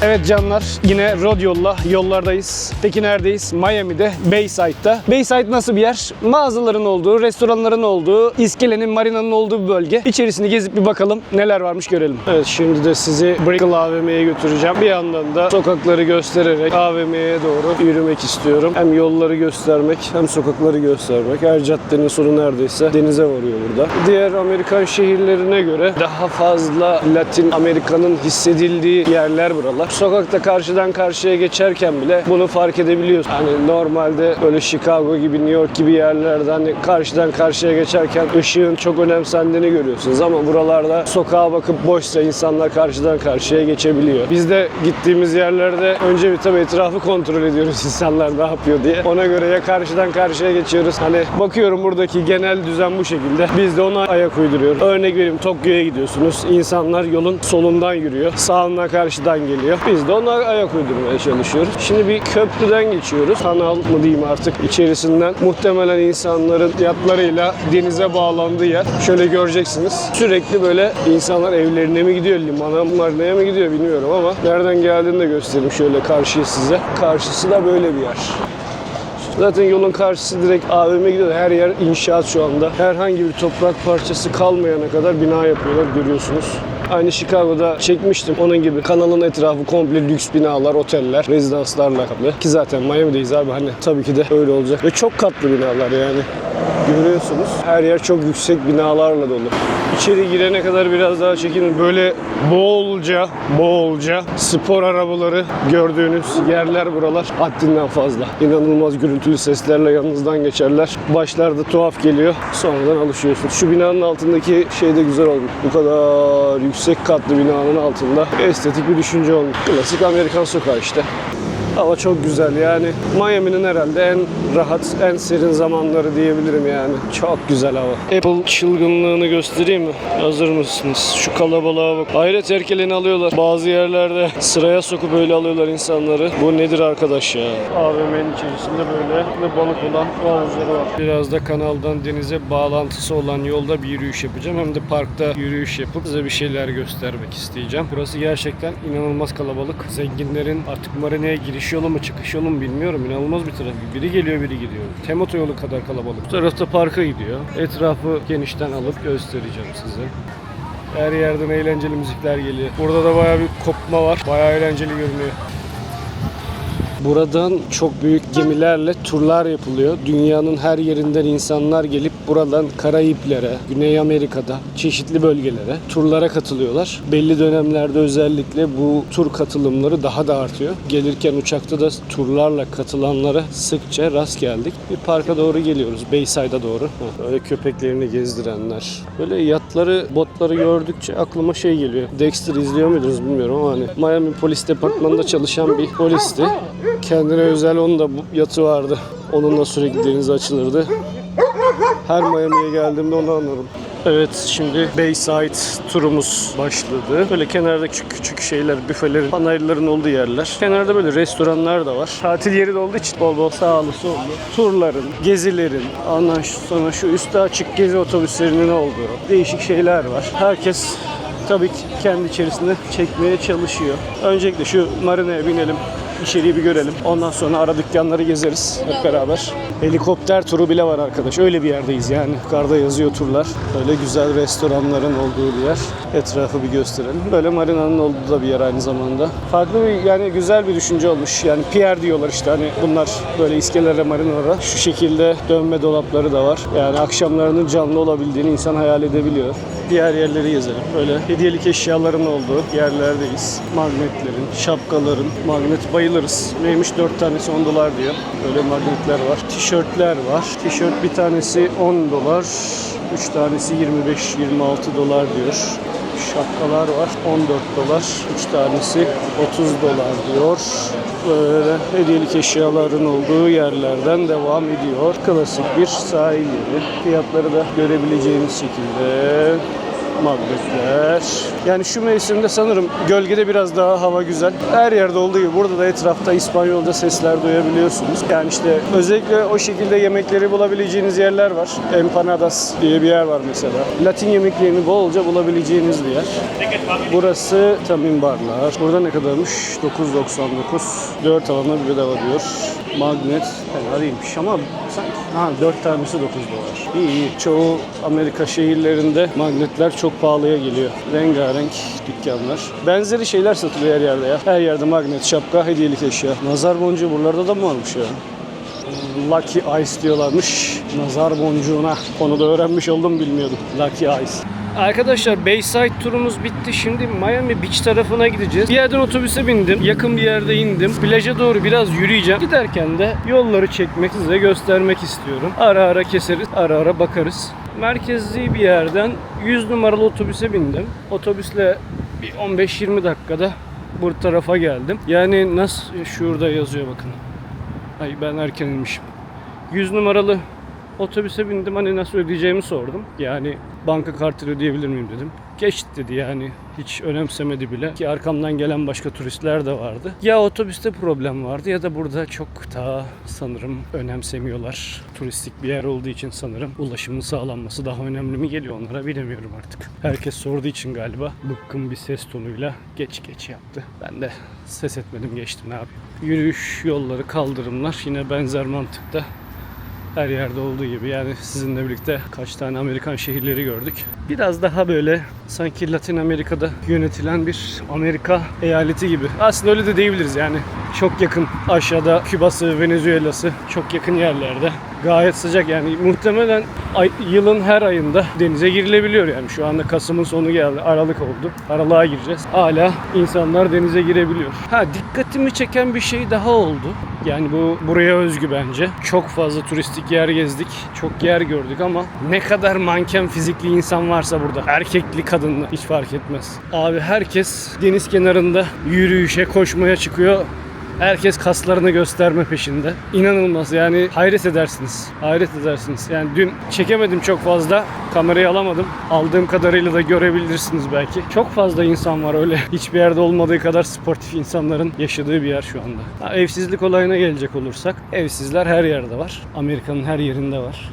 Evet canlar, yine road yolla yollardayız. Peki neredeyiz? Miami'de, Bayside'da. Bayside nasıl bir yer? Mağazaların olduğu, restoranların olduğu, iskelenin, marinanın olduğu bir bölge. İçerisini gezip bir bakalım neler varmış görelim. Evet, şimdi de sizi Brickell AVM'ye götüreceğim. Bir yandan da sokakları göstererek AVM'ye doğru yürümek istiyorum. Hem yolları göstermek hem sokakları göstermek. Her caddenin sonu neredeyse denize varıyor burada. Diğer Amerikan şehirlerine göre daha fazla Latin Amerika'nın hissedildiği yerler buralar. Sokakta karşıdan karşıya geçerken bile bunu fark edebiliyorsun. Hani normalde böyle Chicago gibi, New York gibi yerlerde hani karşıdan karşıya geçerken ışığın çok önemsendiğini görüyorsunuz ama buralarda sokağa bakıp boşsa insanlar karşıdan karşıya geçebiliyor. Biz de gittiğimiz yerlerde önce bir tabii etrafı kontrol ediyoruz insanlar ne yapıyor diye. Ona göre ya karşıdan karşıya geçiyoruz. Hani bakıyorum buradaki genel düzen bu şekilde. Biz de ona ayak uyduruyoruz. Örnek vereyim, Tokyo'ya gidiyorsunuz. İnsanlar yolun solundan yürüyor. Sağından karşıdan geliyor. Biz de ona ayak uydurmaya çalışıyoruz. Şimdi bir köprüden geçiyoruz. Kanal mı diyeyim artık, içerisinden muhtemelen insanların yatlarıyla denize bağlandığı yer. Şöyle göreceksiniz. Sürekli böyle insanlar evlerine mi gidiyor, limana, marinaya mı gidiyor bilmiyorum ama nereden geldiğini de göstereyim şöyle karşıya size. Karşısı da böyle bir yer. Zaten yolun karşısı direkt AVM'ye gidiyor. Her yer inşaat şu anda. Herhangi bir toprak parçası kalmayana kadar bina yapıyorlar, görüyorsunuz. Aynı Chicago'da çekmiştim. Onun gibi kanalın etrafı komple lüks binalar, oteller, rezidanslarla kaplı. Ki zaten Miami'deyiz abi, hani tabii ki de öyle olacak. Ve çok katlı binalar yani. Görüyorsunuz. Her yer çok yüksek binalarla dolu. İçeri girene kadar biraz daha çekinin. Böyle bolca spor arabaları gördüğünüz yerler buralar. Haddinden fazla. İnanılmaz gürültülü seslerle yanınızdan geçerler. Başlarda tuhaf geliyor. Sonradan alışıyorsunuz. Şu binanın altındaki şey de güzel olmuş. Bu kadar yüksek katlı binanın altında estetik bir düşünce olmuş. Klasik Amerikan sokağı işte. Hava çok güzel yani. Miami'nin herhalde en rahat, en serin zamanları diyebilirim yani. Çok güzel hava. Apple çılgınlığını göstereyim mi? Hazır mısınız? Şu kalabalığa bak. Hayret herkeleni alıyorlar. Bazı yerlerde sıraya sokup öyle alıyorlar insanları. Bu nedir arkadaş ya? AVM'nin içerisinde böyle ve balık olan havuzları var. Biraz da kanaldan denize bağlantısı olan yolda bir yürüyüş yapacağım. Hem de parkta yürüyüş yapıp size bir şeyler göstermek isteyeceğim. Burası gerçekten inanılmaz kalabalık. Zenginlerin artık marineye giriş yolu mu çıkış yolu mu bilmiyorum. İnanılmaz bir trafik. Biri geliyor biri gidiyor. Tem otoyolu kadar kalabalık. Bu tarafta parka gidiyor. Etrafı genişten alıp göstereceğim size. Her yerden eğlenceli müzikler geliyor. Burada da bayağı bir kopma var. Bayağı eğlenceli görünüyor. Buradan çok büyük gemilerle turlar yapılıyor. Dünyanın her yerinden insanlar gelip buradan Karayiplere, Güney Amerika'da çeşitli bölgelere turlara katılıyorlar. Belli dönemlerde özellikle bu tur katılımları daha da artıyor. Gelirken uçakta da turlarla katılanlara sıkça rast geldik. Bir parka doğru geliyoruz, Bayside'a doğru. Böyle köpeklerini gezdirenler. Böyle yatları, botları gördükçe aklıma şey geliyor. Dexter izliyor muydunuz bilmiyorum ama hani Miami Polis Departmanı'nda çalışan bir polisti. Kendine özel onun da yatı vardı. Onunla sürekli denize açılırdı. Her Miami'ye geldiğimde onu anlarım. Evet, şimdi Bayside turumuz başladı. Böyle kenarda küçük küçük şeyler, büfelerin, panayırların olduğu yerler. Kenarda böyle restoranlar da var. Tatil yeri de olduğu için bol bol sağlı sollu turların, gezilerin, ondan sonra şu üstü açık gezi otobüslerinin olduğu değişik şeyler var. Herkes tabii ki kendi içerisinde çekmeye çalışıyor. Öncelikle şu marinaya binelim. İçeriği bir görelim. Ondan sonra ara dükkanları gezeriz hep beraber. Helikopter turu bile var arkadaş. Öyle bir yerdeyiz yani. Yukarıda yazıyor turlar. Böyle güzel restoranların olduğu bir yer. Etrafı bir gösterelim. Böyle marinanın olduğu da bir yer aynı zamanda. Farklı bir, yani güzel bir düşünce olmuş. Yani pier diyorlar işte, hani bunlar böyle iskelelere, marinalara. Şu şekilde dönme dolapları da var. Yani akşamlarının canlı olabildiğini insan hayal edebiliyor. Diğer yerleri gezelim. Böyle hediyelik eşyaların olduğu yerlerdeyiz. Magnetlerin, şapkaların, magnet bayılırız. Neymiş, 4 tanesi $10 diyor. Böyle magnetler var. Tişörtler var. Tişört bir tanesi $10. 3 tanesi $25-26 diyor. Şapkalar var. $14. 3 tanesi $30 diyor. Böyle hediyelik eşyaların olduğu yerlerden devam ediyor. Klasik bir sahil yeri. Fiyatları da görebileceğiniz şekilde. magnetler. Yani şu mevsimde sanırım gölgede biraz daha hava güzel. Her yerde olduğu gibi burada da etrafta İspanyolca sesler duyabiliyorsunuz. Yani işte özellikle o şekilde yemekleri bulabileceğiniz yerler var. Empanadas diye bir yer var mesela. Latin yemeklerini bolca bulabileceğiniz bir yer. Burası tamin barlar. Burada ne kadarmış? 9.99. 4 alana bir bedava diyor. Magnet fena değilmiş ama sanki 4 tanesi 9 dolar. İyi. Çoğu Amerika şehirlerinde magnetler çok pahalıya geliyor. Rengarenk dükkanlar. Benzeri şeyler satılıyor her yerde ya. Her yerde magnet, şapka, hediyelik eşya. Nazar boncuğu buralarda da mı varmış ya? Lucky Ice diyorlarmış nazar boncuğuna. Onu da öğrenmiş oldum, bilmiyordum. Lucky Ice. Arkadaşlar Bayside turumuz bitti. Şimdi Miami Beach tarafına gideceğiz. Bir yerden otobüse bindim. Yakın bir yerde indim. Plaja doğru biraz yürüyeceğim. Giderken de yolları çekmek, size göstermek istiyorum. Ara ara keseriz, ara ara bakarız. Merkezli bir yerden 100 numaralı otobüse bindim. Otobüsle bir 15-20 dakikada bu tarafa geldim. Yani nasıl, şurada yazıyor bakın. Ay ben erken inmişim. 100 numaralı otobüse bindim, hani nasıl ödeyeceğimi sordum. Yani banka kartıyla ödeyebilir miyim dedim. Geç dedi, yani hiç önemsemedi bile. Ki arkamdan gelen başka turistler de vardı. Ya otobüste problem vardı ya da burada çok daha sanırım önemsemiyorlar. Turistik bir yer olduğu için sanırım ulaşımın sağlanması daha önemli mi geliyor onlara, bilemiyorum artık. Herkes sorduğu için galiba bıkkın bir ses tonuyla geç yaptı. Ben de ses etmedim, geçtim, ne yapayım. Yürüyüş yolları, kaldırımlar yine benzer mantıkta. Her yerde olduğu gibi, yani sizinle birlikte kaç tane Amerikan şehirleri gördük. Biraz daha böyle sanki Latin Amerika'da yönetilen bir Amerika eyaleti gibi. Aslında öyle de diyebiliriz yani. Çok yakın, aşağıda Küba'sı, Venezuela'sı çok yakın yerlerde. Gayet sıcak yani, muhtemelen yılın her ayında denize girilebiliyor yani. Şu anda Kasım'ın sonu geldi, Aralık oldu. Aralığa gireceğiz. Hala insanlar denize girebiliyor. Dikkatimi çeken bir şey daha oldu. Yani bu buraya özgü bence. Çok fazla turistik yer gezdik. Çok yer gördük ama ne kadar manken fizikli insan varsa burada. Erkekli, kadınlı hiç fark etmez. Abi herkes deniz kenarında yürüyüşe, koşmaya çıkıyor. Herkes kaslarını gösterme peşinde. İnanılmaz yani, hayret edersiniz. Hayret edersiniz. Yani dün çekemedim çok fazla. Kamerayı alamadım. Aldığım kadarıyla da görebilirsiniz belki. Çok fazla insan var öyle. Hiçbir yerde olmadığı kadar sportif insanların yaşadığı bir yer şu anda. Evsizlik olayına gelecek olursak, evsizler her yerde var. Amerika'nın her yerinde var.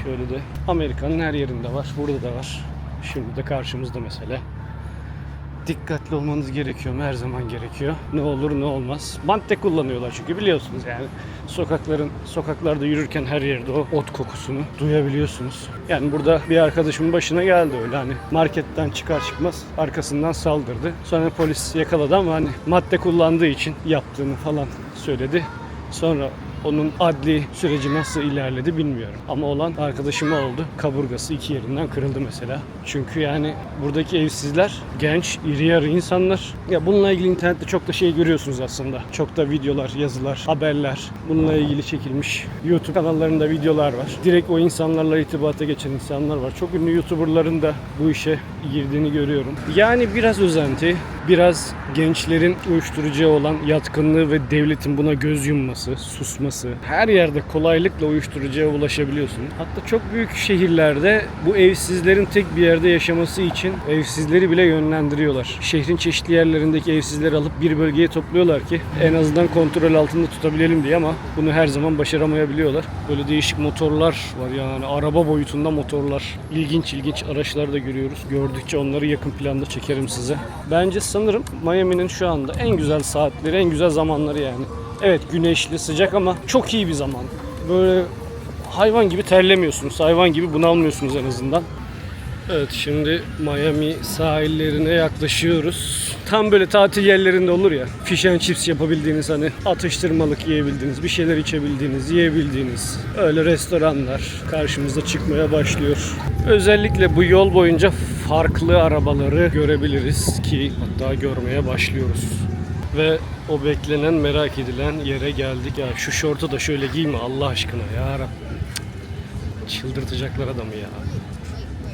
Şöyle de Amerika'nın her yerinde var. Burada da var. Şimdi de karşımızda mesela. Dikkatli olmanız gerekiyor mu? Her zaman gerekiyor. Ne olur ne olmaz. Madde kullanıyorlar çünkü, biliyorsunuz yani. Sokaklarda yürürken her yerde o ot kokusunu duyabiliyorsunuz. Yani burada bir arkadaşımın başına geldi öyle, hani marketten çıkar çıkmaz arkasından saldırdı. Sonra polis yakaladı ama hani madde kullandığı için yaptığını falan söyledi. Sonra onun adli süreci nasıl ilerledi bilmiyorum. Ama olan arkadaşıma oldu. Kaburgası 2 yerinden kırıldı mesela. Çünkü yani buradaki evsizler genç, iri yarı insanlar. Ya bununla ilgili internette çok da şey görüyorsunuz aslında. Çok da videolar, yazılar, haberler. Bununla ilgili çekilmiş YouTube kanallarında videolar var. Direkt o insanlarla irtibata geçen insanlar var. Çok ünlü YouTuber'ların da bu işe girdiğini görüyorum. Yani biraz özenti, biraz gençlerin uyuşturucuya olan yatkınlığı ve devletin buna göz yumması, susması. Her yerde kolaylıkla uyuşturucuya ulaşabiliyorsunuz. Hatta çok büyük şehirlerde bu evsizlerin tek bir yerde yaşaması için evsizleri bile yönlendiriyorlar. Şehrin çeşitli yerlerindeki evsizleri alıp bir bölgeye topluyorlar ki en azından kontrol altında tutabilelim diye, ama bunu her zaman başaramayabiliyorlar. Böyle değişik motorlar var yani, araba boyutunda motorlar. İlginç araçlar da görüyoruz. Gördükçe onları yakın planda çekerim size. Bence sanırım Miami'nin şu anda en güzel saatleri, en güzel zamanları yani. Evet, güneşli, sıcak ama çok iyi bir zaman. Böyle hayvan gibi terlemiyorsunuz, hayvan gibi bunalmıyorsunuz en azından. Evet, şimdi Miami sahillerine yaklaşıyoruz. Tam böyle tatil yerlerinde olur ya, fish and chips yapabildiğiniz, hani atıştırmalık yiyebildiğiniz, bir şeyler içebildiğiniz, yiyebildiğiniz öyle restoranlar karşımıza çıkmaya başlıyor. Özellikle bu yol boyunca farklı arabaları görebiliriz ki hatta görmeye başlıyoruz. Ve o beklenen, merak edilen yere geldik. Ya şu şortu da şöyle giyme Allah aşkına ya Rabbim. Çıldırtacaklar adamı ya.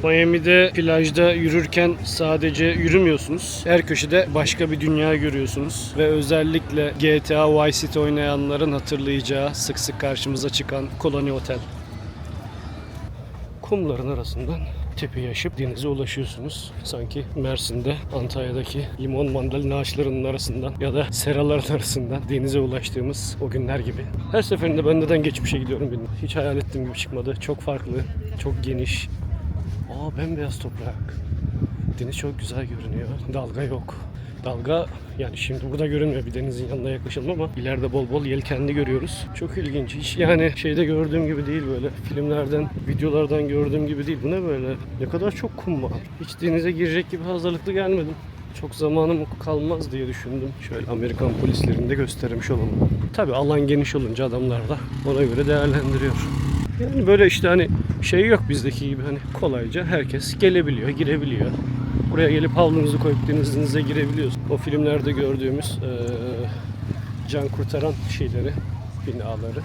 Miami'de plajda yürürken sadece yürümüyorsunuz. Her köşede başka bir dünya görüyorsunuz. Ve özellikle GTA Vice City oynayanların hatırlayacağı, sık sık karşımıza çıkan Colony Otel. Kumların arasından tepeyi aşıp denize ulaşıyorsunuz. Sanki Mersin'de, Antalya'daki limon mandalina ağaçlarının arasından ya da seraların arasından denize ulaştığımız o günler gibi. Her seferinde ben neden geçmişe gidiyorum bilmiyorum. Hiç hayal ettiğim gibi çıkmadı. Çok farklı, çok geniş. Bembeyaz toprak. Deniz çok güzel görünüyor. Dalga yok. Dalga yani şimdi burada görünmüyor, bir denizin yanına yaklaşalım ama ileride bol bol yelkenli görüyoruz. Çok ilginç. Hiç yani şeyde gördüğüm gibi değil, böyle filmlerden, videolardan gördüğüm gibi değil. Bu ne böyle? Ne kadar çok kum var. Hiç denize girecek gibi hazırlıklı gelmedim. Çok zamanım kalmaz diye düşündüm. Şöyle Amerikan polislerini de göstermiş olalım. Tabii alan geniş olunca adamlar da ona göre değerlendiriyor. Yani böyle işte hani şey yok bizdeki gibi, hani kolayca herkes gelebiliyor, girebiliyor. Buraya gelip havlunuzu koyup denizinize girebiliyorsunuz. O filmlerde gördüğümüz can kurtaran şeyleri, binaları.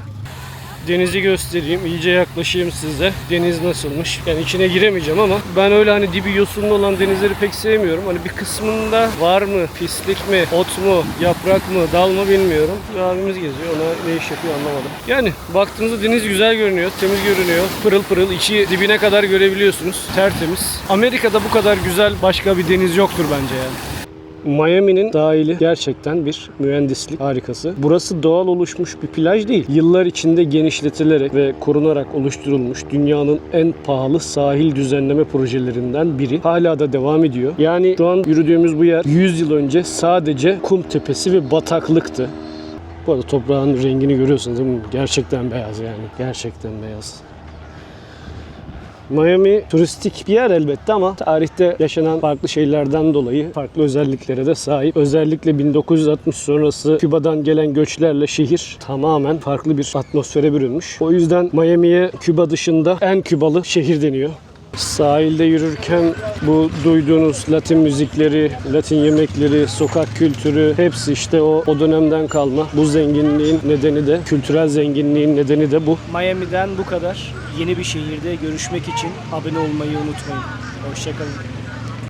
Denizi göstereyim, iyice yaklaşayım size. Deniz nasılmış? Yani içine giremeyeceğim ama ben öyle hani dibi yosunlu olan denizleri pek sevmiyorum. Hani bir kısmında var mı, pislik mi, ot mu, yaprak mı, dal mı bilmiyorum. Bir abimiz geziyor, ona ne iş yapıyor anlamadım. Yani baktığınızda deniz güzel görünüyor, temiz görünüyor. Pırıl pırıl, içi dibine kadar görebiliyorsunuz. Tertemiz. Amerika'da bu kadar güzel başka bir deniz yoktur bence yani. Miami'nin sahili gerçekten bir mühendislik harikası. Burası doğal oluşmuş bir plaj değil. Yıllar içinde genişletilerek ve korunarak oluşturulmuş dünyanın en pahalı sahil düzenleme projelerinden biri. Hala da devam ediyor. Yani şu an yürüdüğümüz bu yer 100 yıl önce sadece kum tepesi ve bataklıktı. Bu arada toprağın rengini görüyorsunuz değil mi? Gerçekten beyaz yani. Gerçekten beyaz. Miami turistik bir yer elbette ama tarihte yaşanan farklı şeylerden dolayı farklı özelliklere de sahip. Özellikle 1960 sonrası Küba'dan gelen göçlerle şehir tamamen farklı bir atmosfere bürünmüş. O yüzden Miami'ye Küba dışında en Kübalı şehir deniyor. Sahilde yürürken bu duyduğunuz Latin müzikleri, Latin yemekleri, sokak kültürü hepsi işte o dönemden kalma. Bu zenginliğin nedeni de, kültürel zenginliğin nedeni de bu. Miami'den bu kadar. Yeni bir şehirde görüşmek için abone olmayı unutmayın. Hoşçakalın.